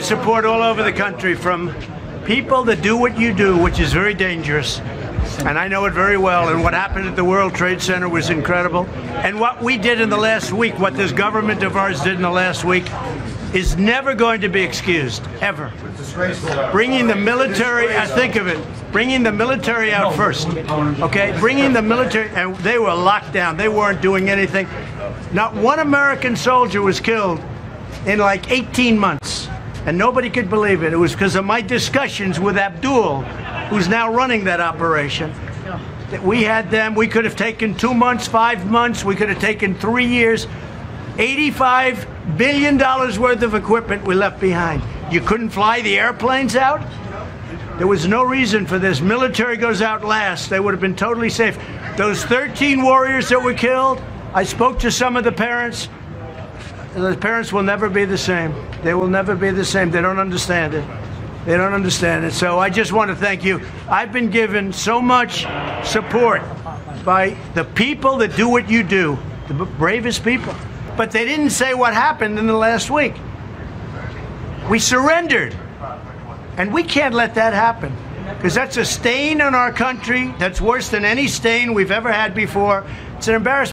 support all over the country from people that do what you do, which is very dangerous. And I know it very well. And what happened at the World Trade Center was incredible. And what we did in the last week, what this government of ours did in the last week, is never going to be excused, ever. Bringing the military, think of it, bringing the military out first, okay? Bringing the military, and they were locked down. They weren't doing anything. Not one American soldier was killed in like 18 months. And nobody could believe it. It was because of my discussions with Abdul, who's now running that operation. That we had them, we could have taken 2 months, 5 months, we could have taken 3 years. $85 billion worth of equipment we left behind. You couldn't fly the airplanes out? There was no reason for this. Military goes out last. They would have been totally safe. Those 13 warriors that were killed, I spoke to some of the parents. The parents will never be the same. They will never be the same. They don't understand it. They don't understand it. So I just want to thank you. I've been given so much support by the people that do what you do, the bravest people. But they didn't say what happened in the last week. We surrendered. And we can't let that happen, because that's a stain on our country that's worse than any stain we've ever had before. It's an embarrassment.